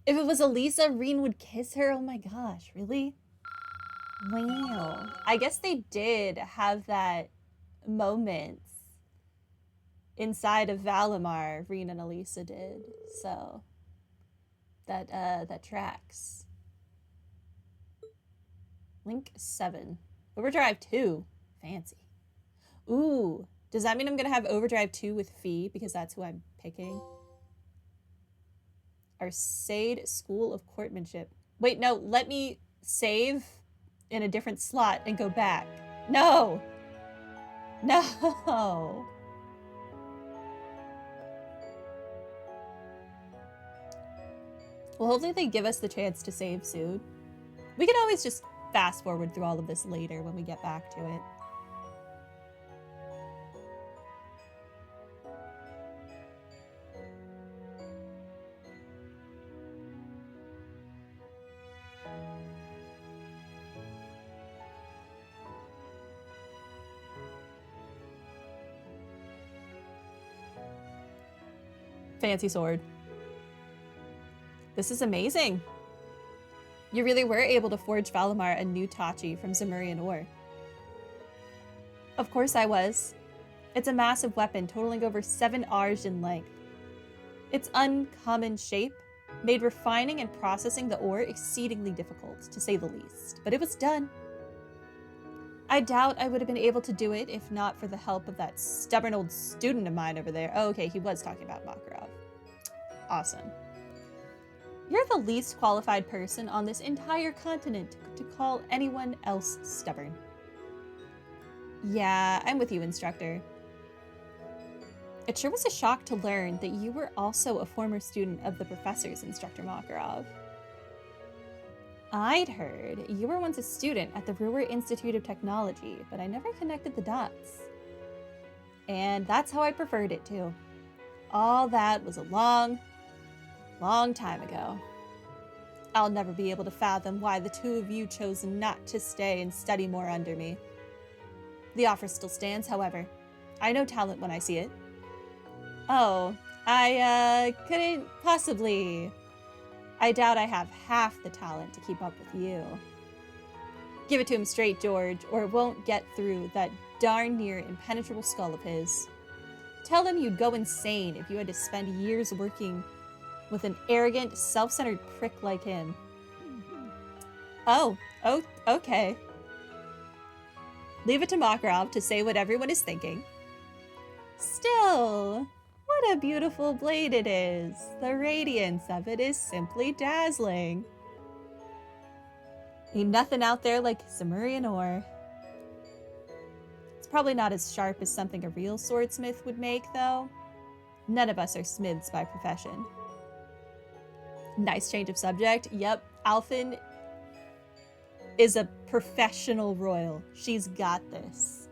If it was Elisa, Reen would kiss her. Oh my gosh, really? Wow. I guess they did have that moment inside of Valimar, Reen and Elisa did. So that tracks. Link 7. Overdrive 2. Fancy. Ooh. Does that mean I'm gonna have Overdrive 2 with Fee because that's who I'm picking? Arcade School of Courtmanship. Wait, no, let me save in a different slot and go back. No! No! Well, hopefully they give us the chance to save soon. We can always just fast forward through all of this later when we get back to it. Fancy sword. This is amazing. You really were able to forge Valimar a new Tachi from Zemurian ore. Of course I was. It's a massive weapon totaling over 7 R's in length. Its uncommon shape made refining and processing the ore exceedingly difficult, to say the least, but it was done. I doubt I would have been able to do it if not for the help of that stubborn old student of mine over there. Oh, okay, he was talking about Makarov. Awesome. You're the least qualified person on this entire continent to call anyone else stubborn. Yeah, I'm with you, instructor. It sure was a shock to learn that you were also a former student of the professor's, Instructor Makarov. I'd heard you were once a student at the Ruhr Institute of Technology, but I never connected the dots. And that's how I preferred it too. All that was a long time ago. I'll never be able to fathom why the two of you chose not to stay and study more under me. The offer still stands, however. I know talent when I see it. Oh, I couldn't possibly. I doubt I have half the talent to keep up with you. Give it to him straight, George, or it won't get through that darn near impenetrable skull of his. Tell him you'd go insane if you had to spend years working with an arrogant, self-centered prick like him. Oh, okay. Leave it to Makarov to say what everyone is thinking. Still, what a beautiful blade it is. The radiance of it is simply dazzling. Ain't nothing out there like Zemurian ore. It's probably not as sharp as something a real swordsmith would make, though. None of us are smiths by profession. Nice change of subject. Yep, Alphen is a professional royal. She's got this.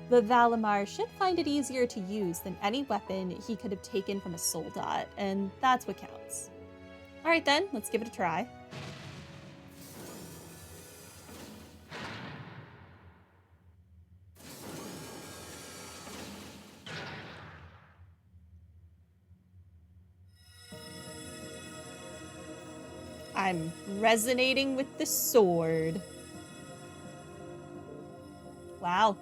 But Valimar should find it easier to use than any weapon he could have taken from a soldat, and that's what counts. Alright then, let's give it a try. I'm resonating with the sword. Wow.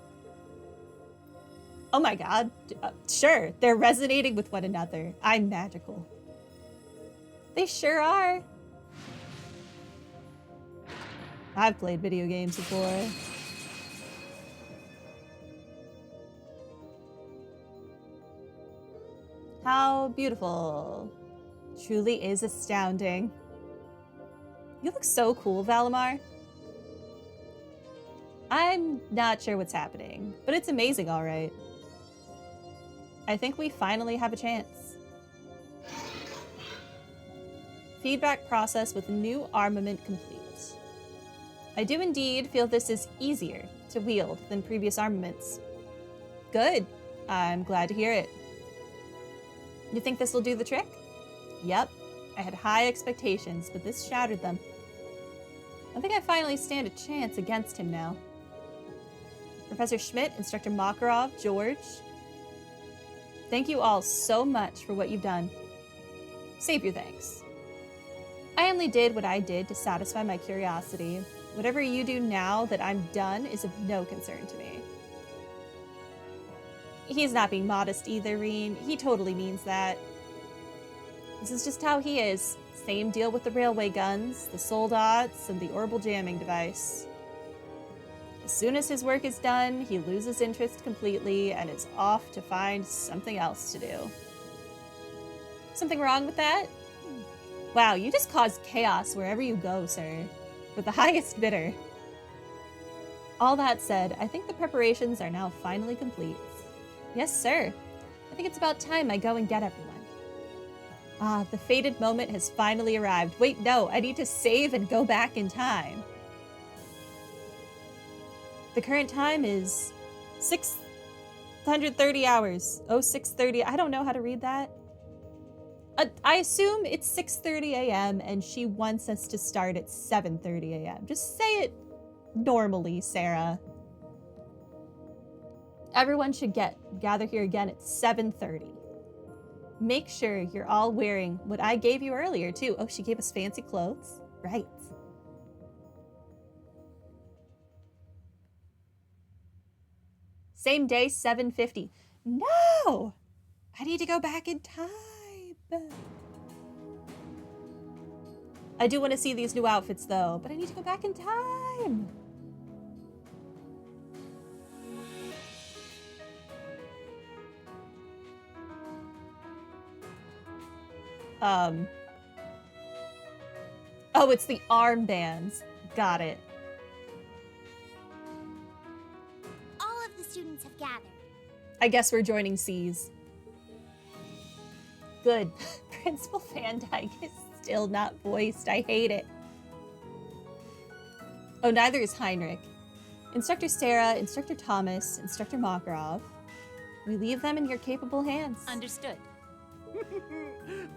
Oh my god. Sure, they're resonating with one another. I'm magical. They sure are. I've played video games before. How beautiful. Truly is astounding. You look so cool, Valimar. I'm not sure what's happening, but it's amazing, all right. I think we finally have a chance. Feedback process with new armament complete. I do indeed feel this is easier to wield than previous armaments. Good. I'm glad to hear it. You think this will do the trick? Yep. I had high expectations, but this shattered them. I think I finally stand a chance against him now. Professor Schmidt, Instructor Makarov, George, thank you all so much for what you've done. Save your thanks. I only did what I did to satisfy my curiosity. Whatever you do now that I'm done is of no concern to me. He's not being modest either, Reen. He totally means that. This is just how he is. Same deal with the railway guns, the soul dots, and the orbital jamming device. As soon as his work is done, he loses interest completely and is off to find something else to do. Something wrong with that? Wow, you just caused chaos wherever you go, sir. For the highest bidder. All that said, I think the preparations are now finally complete. Yes, sir. I think it's about time I go and get everyone. Ah, the fated moment has finally arrived. Wait, no, I need to save and go back in time. The current time is 630 hours. Oh, 6:30. I don't know how to read that. I assume it's 6:30 a.m. and she wants us to start at 7:30 a.m. Just say it normally, Sarah. Everyone should gather here again at 7:30. Make sure you're all wearing what I gave you earlier, too. Oh, she gave us fancy clothes. Right. Same day, 7:50. No! I need to go back in time. I do want to see these new outfits, though, but I need to go back in time. Oh, it's the armbands. Got it. All of the students have gathered. I guess we're joining C's. Good. Principal Van Dyke is still not voiced. I hate it. Oh, neither is Heinrich. Instructor Sarah, Instructor Thomas, Instructor Makarov. We leave them in your capable hands. Understood.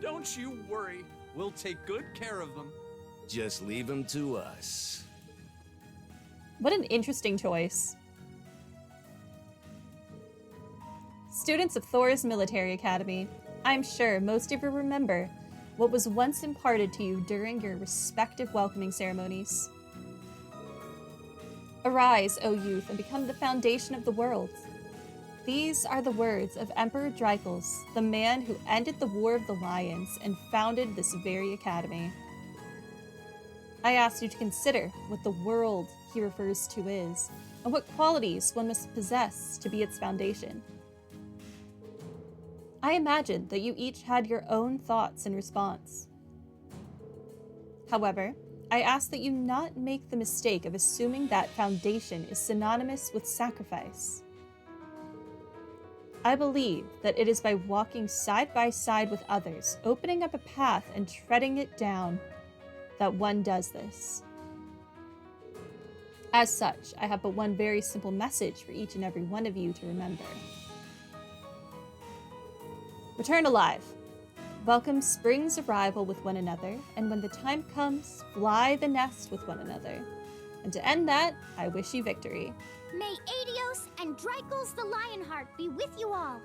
Don't you worry. We'll take good care of them. Just leave them to us. What an interesting choice. Students of Thor's Military Academy, I'm sure most of you remember what was once imparted to you during your respective welcoming ceremonies. Arise, O youth, and become the foundation of the world. These are the words of Emperor Dreichels, the man who ended the War of the Lions and founded this very academy. I ask you to consider what the world he refers to is, and what qualities one must possess to be its foundation. I imagine that you each had your own thoughts in response. However, I ask that you not make the mistake of assuming that foundation is synonymous with sacrifice. I believe that it is by walking side by side with others, opening up a path and treading it down, that one does this. As such, I have but one very simple message for each and every one of you to remember. Return alive. Welcome spring's arrival with one another, and when the time comes, fly the nest with one another. And to end that, I wish you victory. May Adios and Dreichels the Lionheart be with you all.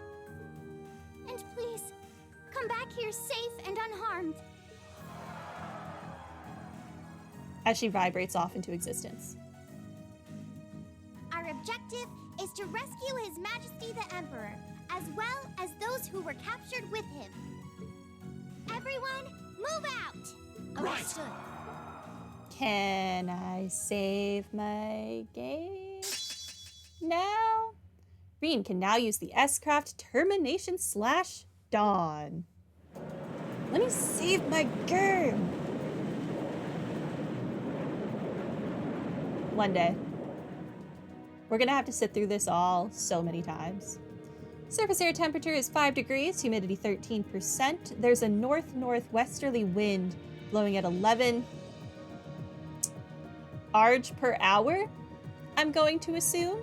And please, come back here safe and unharmed. As she vibrates off into existence. Our objective is to rescue His Majesty the Emperor, as well as those who were captured with him. Everyone, move out! Understood. Can I save my game now? Reen can now use the S-Craft Termination / Dawn. Let me save my game. One day. We're gonna have to sit through this all so many times. Surface air temperature is 5 degrees, humidity 13%. There's a north-northwesterly wind blowing at 11 arg per hour, I'm going to assume.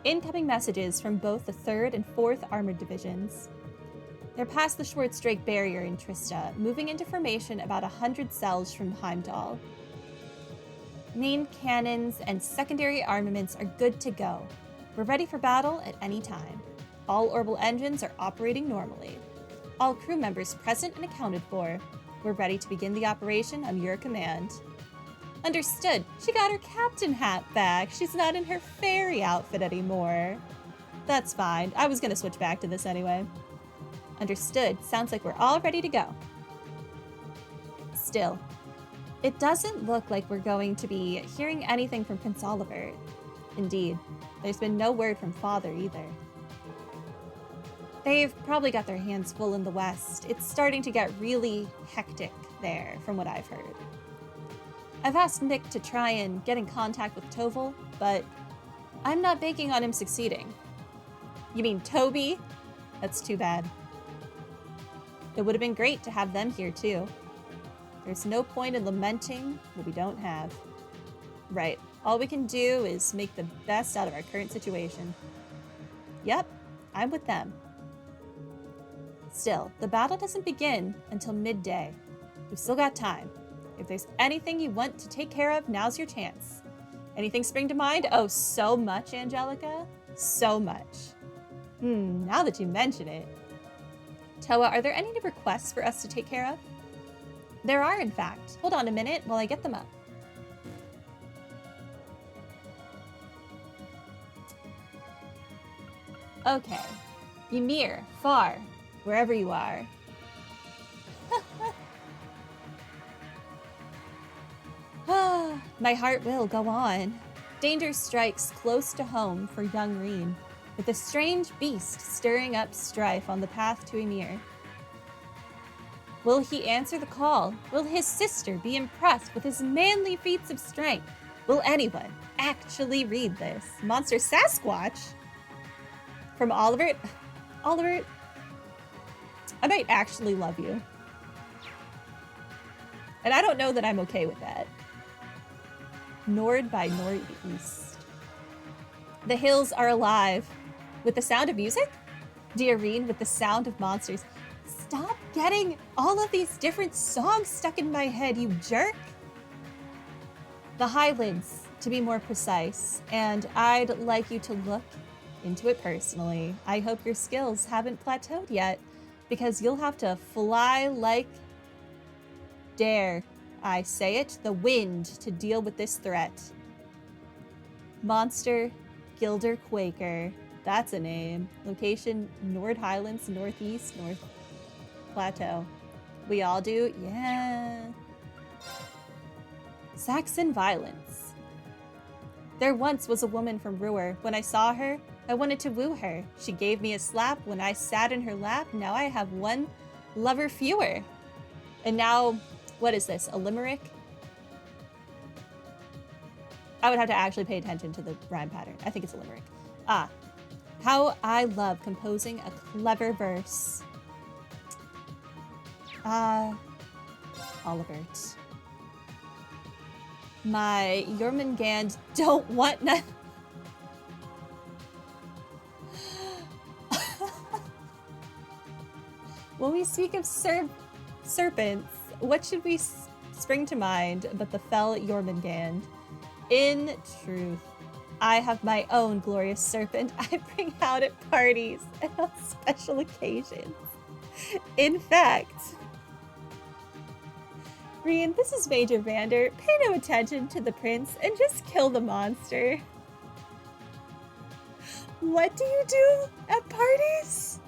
Incoming messages from both the 3rd and 4th Armored Divisions. They're past the Schwarzdrake barrier in Trista, moving into formation about 100 cells from Heimdall. Main cannons and secondary armaments are good to go. We're ready for battle at any time. All orbital engines are operating normally. All crew members present and accounted for. We're ready to begin the operation on your command. Understood. She got her captain hat back. She's not in her fairy outfit anymore. That's fine. I was gonna switch back to this anyway. Understood. Sounds like we're all ready to go. Still, it doesn't look like we're going to be hearing anything from Prince Oliver. Indeed, there's been no word from Father either. They've probably got their hands full in the West. It's starting to get really hectic there, from what I've heard. I've asked Nick to try and get in contact with Toval, but I'm not banking on him succeeding. You mean Toby? That's too bad. It would have been great to have them here too. There's no point in lamenting what we don't have. Right, all we can do is make the best out of our current situation. Yep, I'm with them. Still, the battle doesn't begin until midday. We've still got time. If there's anything you want to take care of, now's your chance. Anything spring to mind? Oh, so much, Angelica. So much. Now that you mention it. Towa, are there any requests for us to take care of? There are, in fact. Hold on a minute while I get them up. Okay. Ymir, Far, wherever you are. My heart will go on. Danger strikes close to home for young Reen, with a strange beast stirring up strife on the path to Ymir. Will he answer the call? Will his sister be impressed with his manly feats of strength? Will anyone actually read this? Monster Sasquatch? From Oliver? Oliver, I might actually love you. And I don't know that I'm okay with that. Nord by Northeast. The hills are alive. With the sound of music? Dear Reen, with the sound of monsters. Stop getting all of these different songs stuck in my head, you jerk. The Highlands, to be more precise, and I'd like you to look into it personally. I hope your skills haven't plateaued yet, because you'll have to fly like, dare I say it, the wind to deal with this threat. Monster Gilder Quaker. That's a name. Location, Nord Highlands, Northeast, North Plateau. We all do? Yeah. Saxon violence. There once was a woman from Ruhr. When I saw her, I wanted to woo her. She gave me a slap when I sat in her lap. Now I have one lover fewer. And now, what is this, a limerick? I would have to actually pay attention to the rhyme pattern. I think it's a limerick. Ah, how I love composing a clever verse. Olivert. My Jormungand don't want none. When we speak of serpents, what should we spring to mind but the fell Jormungand? In truth, I have my own glorious serpent I bring out at parties and on special occasions. In fact, Reen, this is Major Vander. Pay no attention to the prince and just kill the monster. What do you do at parties?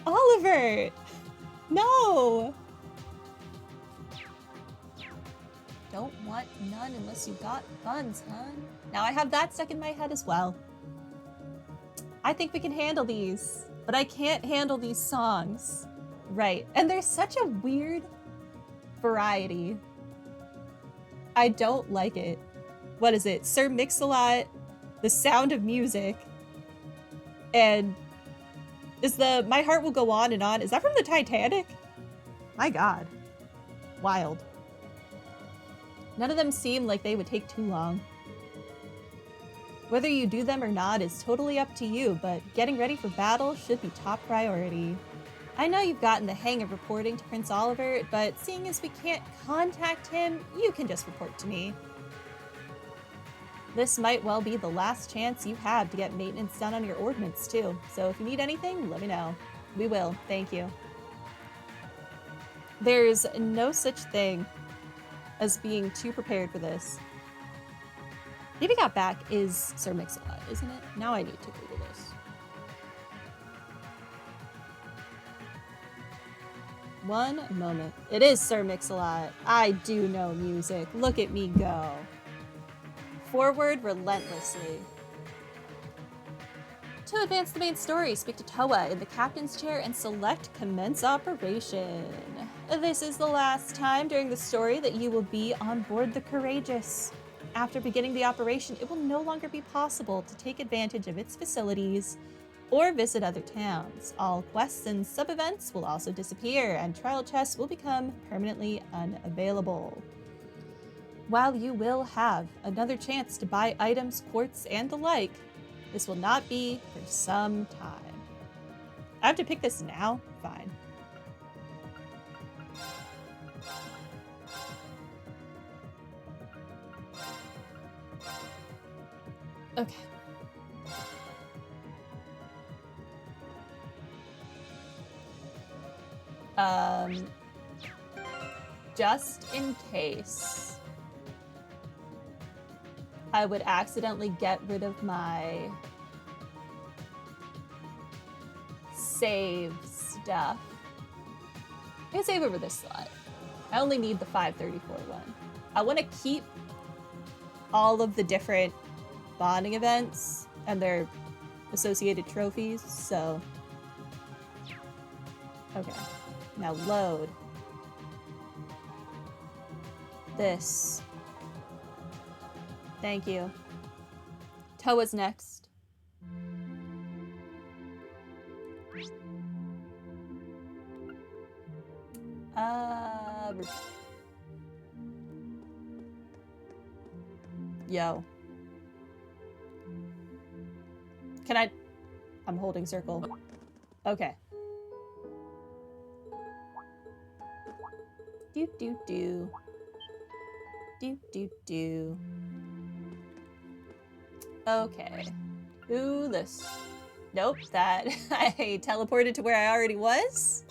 Oliver! No! Don't want none unless you got funds, hun. Now I have that stuck in my head as well. I think we can handle these, but I can't handle these songs. Right, and there's such a weird variety. I don't like it. What is it? Sir Mix-a-Lot, The Sound of Music, and is the My Heart Will Go On and On. Is that from the Titanic? My God. Wild. None of them seem like they would take too long. Whether you do them or not is totally up to you, but getting ready for battle should be top priority. I know you've gotten the hang of reporting to Prince Oliver, but seeing as we can't contact him, you can just report to me. This might well be the last chance you have to get maintenance done on your ordnance too, so if you need anything, let me know. We will. Thank you. There's no such thing as being too prepared for this. Maybe Got Back is Sir Mix-a-Lot, isn't it? Now I need to Google this. One moment. It is Sir Mix-a-Lot. I do know music. Look at me go. Forward relentlessly. To advance the main story, speak to Towa in the captain's chair and select Commence Operation. This is the last time during the story that you will be on board the Courageous. After beginning the operation, it will no longer be possible to take advantage of its facilities or visit other towns. All quests and sub-events will also disappear, and trial chests will become permanently unavailable. While you will have another chance to buy items, quartz, and the like, this will not be for some time. I have to pick this now? Fine. Okay. Just in case I would accidentally get rid of my save stuff. I'm gonna save over this slot. I only need the 534 one. I want to keep all of the different bonding events and their associated trophies, so... Okay. Now load. This. Thank you. Towa's next. Yo. Can I... I'm holding circle. Okay. Do do do. Do do do. Okay. Who this? Nope, that I teleported to where I already was.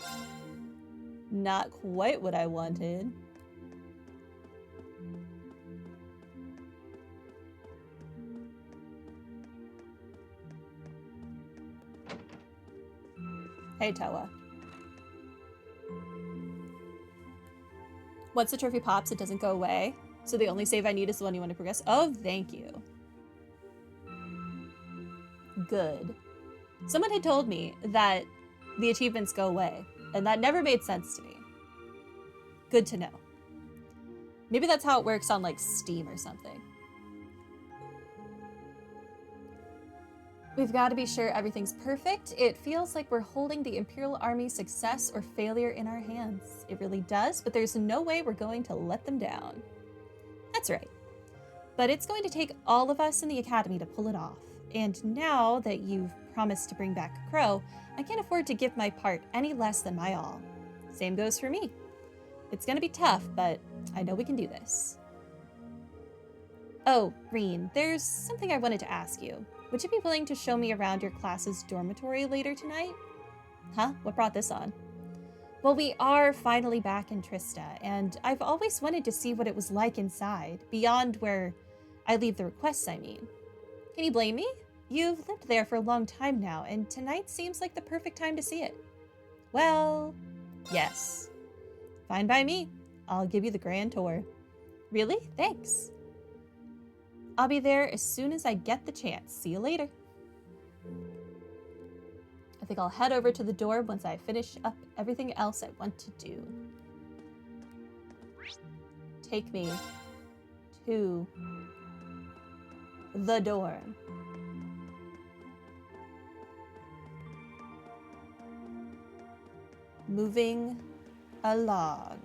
Not quite what I wanted. Hey, Towa. Once the trophy pops, it doesn't go away. So the only save I need is the one you want to progress. Oh, thank you. Good. Someone had told me that the achievements go away, and that never made sense to me. Good to know. Maybe that's how it works on, like, Steam or something. We've got to be sure everything's perfect. It feels like we're holding the Imperial Army's success or failure in our hands. It really does, but there's no way we're going to let them down. That's right. But it's going to take all of us in the Academy to pull it off. And now that you've promised to bring back Crow, I can't afford to give my part any less than my all. Same goes for me. It's going to be tough, but I know we can do this. Oh, Reen, there's something I wanted to ask you. Would you be willing to show me around your class's dormitory later tonight? Huh? What brought this on? Well, we are finally back in Trista, and I've always wanted to see what it was like inside, beyond where I leave the requests, I mean. Can you blame me? You've lived there for a long time now, and tonight seems like the perfect time to see it. Well, yes. Fine by me. I'll give you the grand tour. Really? Thanks. I'll be there as soon as I get the chance. See you later. I think I'll head over to the door once I finish up everything else I want to do. Take me to the door. Moving along.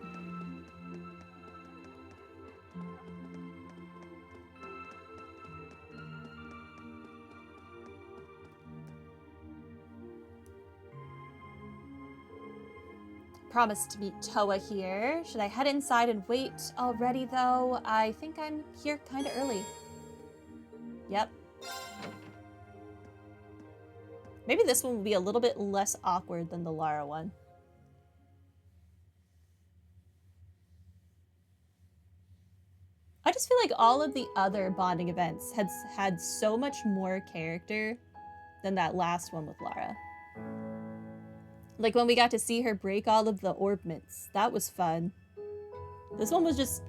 Promised to meet Towa here. Should I head inside and wait already, though? I think I'm here kind of early. Yep. Maybe this one will be a little bit less awkward than the Lara one. I just feel like all of the other bonding events had so much more character than that last one with Lara. Like when we got to see her break all of the orbments. That was fun. This one was just,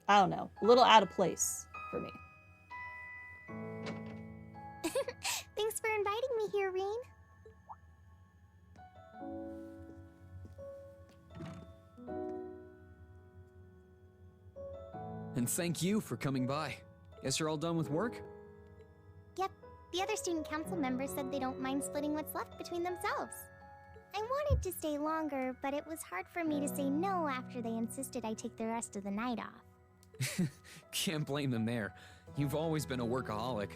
I don't know, a little out of place for me. Thanks for inviting me here, Reen. And thank you for coming by. Guess you're all done with work? Yep, the other student council members said they don't mind splitting what's left between themselves. I wanted to stay longer, but it was hard for me to say no after they insisted I take the rest of the night off. Can't blame them there. You've always been a workaholic.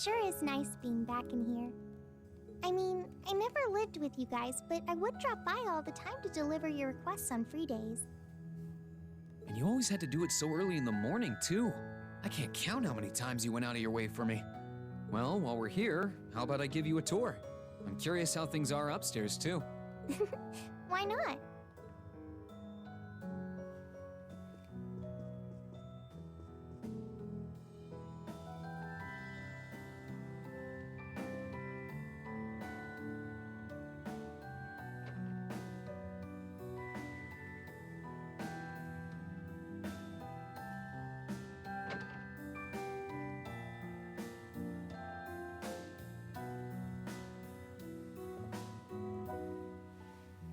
Sure is nice being back in here. I mean, I never lived with you guys, but I would drop by all the time to deliver your requests on free days. And you always had to do it so early in the morning, too. I can't count how many times you went out of your way for me. Well, while we're here, how about I give you a tour? I'm curious how things are upstairs, too. Why not?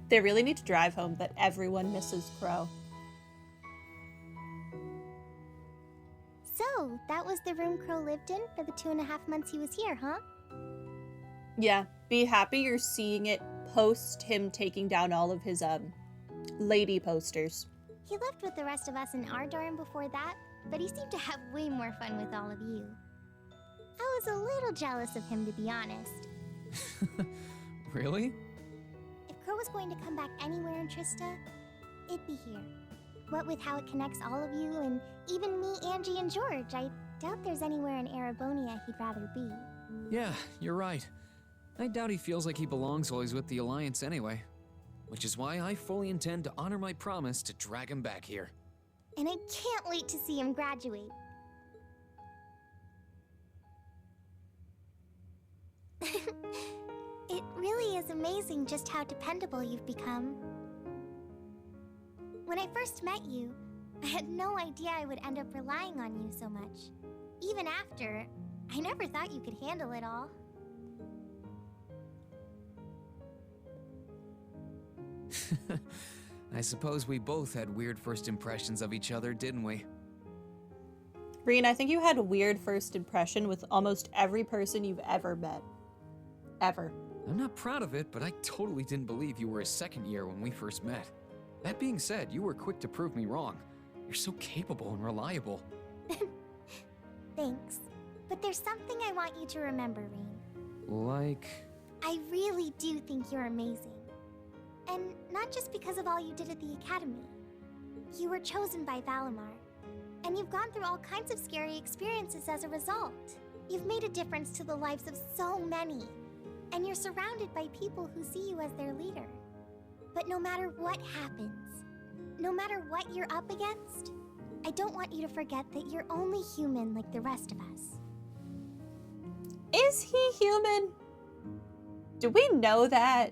They really need to drive home that everyone misses Crow. So, that was the room Crow lived in for the 2.5 months he was here, huh? Yeah, be happy you're seeing it post him taking down all of his, lady posters. He lived with the rest of us in our dorm before that, but he seemed to have way more fun with all of you. I was a little jealous of him, to be honest. Really? If Crow was going to come back anywhere in Trista, it'd be here. What with how it connects all of you, and even me, Angie, and George, I doubt there's anywhere in Erebhonia he'd rather be. Yeah, you're right. I doubt he feels like he belongs while he's with the Alliance anyway. Which is why I fully intend to honor my promise to drag him back here. And I can't wait to see him graduate. It really is amazing just how dependable you've become. When I first met you, I had no idea I would end up relying on you so much. Even after, I never thought you could handle it all. I suppose we both had weird first impressions of each other, didn't we? Reen, I think you had a weird first impression with almost every person you've ever met. Ever. I'm not proud of it, but I totally didn't believe you were a second year when we first met. That being said, you were quick to prove me wrong. You're so capable and reliable. Thanks. But there's something I want you to remember, Reen. Like... I really do think you're amazing. And not just because of all you did at the Academy. You were chosen by Valimar. And you've gone through all kinds of scary experiences as a result. You've made a difference to the lives of so many. And you're surrounded by people who see you as their leader. But no matter what happens, no matter what you're up against, I don't want you to forget that you're only human like the rest of us. Is he human? Do we know that?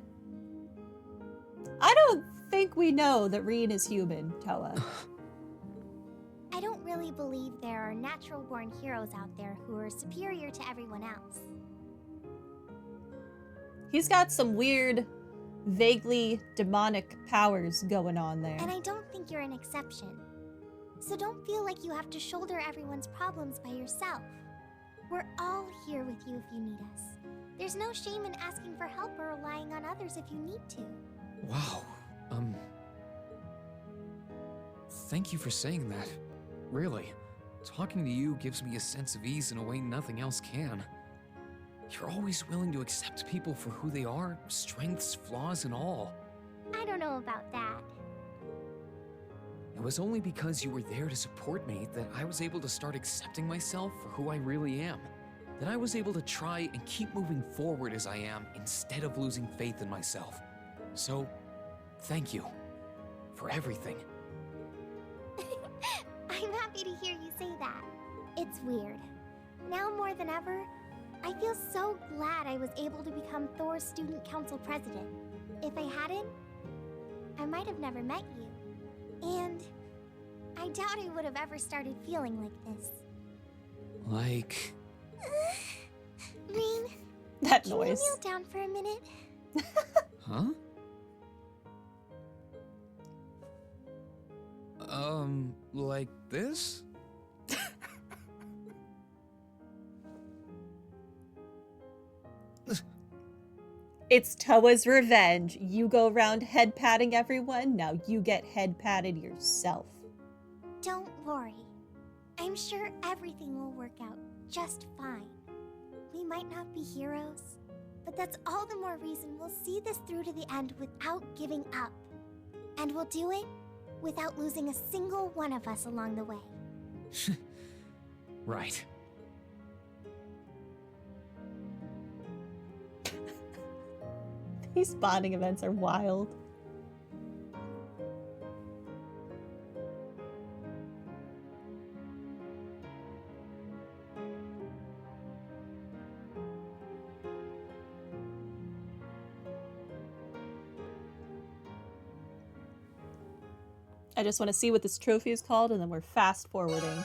I don't think we know that Reen is human, Towa. I don't really believe there are natural-born heroes out there who are superior to everyone else. He's got some weird, vaguely demonic powers going on there. And I don't think you're an exception. So don't feel like you have to shoulder everyone's problems by yourself. We're all here with you if you need us. There's no shame in asking for help or relying on others if you need to. Wow. Thank you for saying that. Really. Talking to you gives me a sense of ease in a way nothing else can. You're always willing to accept people for who they are, strengths, flaws, and all. I don't know about that. It was only because you were there to support me that I was able to start accepting myself for who I really am. That I was able to try and keep moving forward as I am instead of losing faith in myself. So, thank you for everything. I'm happy to hear you say that. It's weird. Now more than ever, I feel so glad I was able to become Thor's student council president. If I hadn't, I might have never met you. And I doubt I would have ever started feeling like this. Like... Rean, That can noise. you kneel down for a minute? Huh? Like this? It's Towa's revenge. You go around head patting everyone, now you get head patted yourself. Don't worry. I'm sure everything will work out just fine. We might not be heroes, but that's all the more reason we'll see this through to the end without giving up. And we'll do it without losing a single one of us along the way. Right. These bonding events are wild. I just want to see what this trophy is called, and then we're fast forwarding.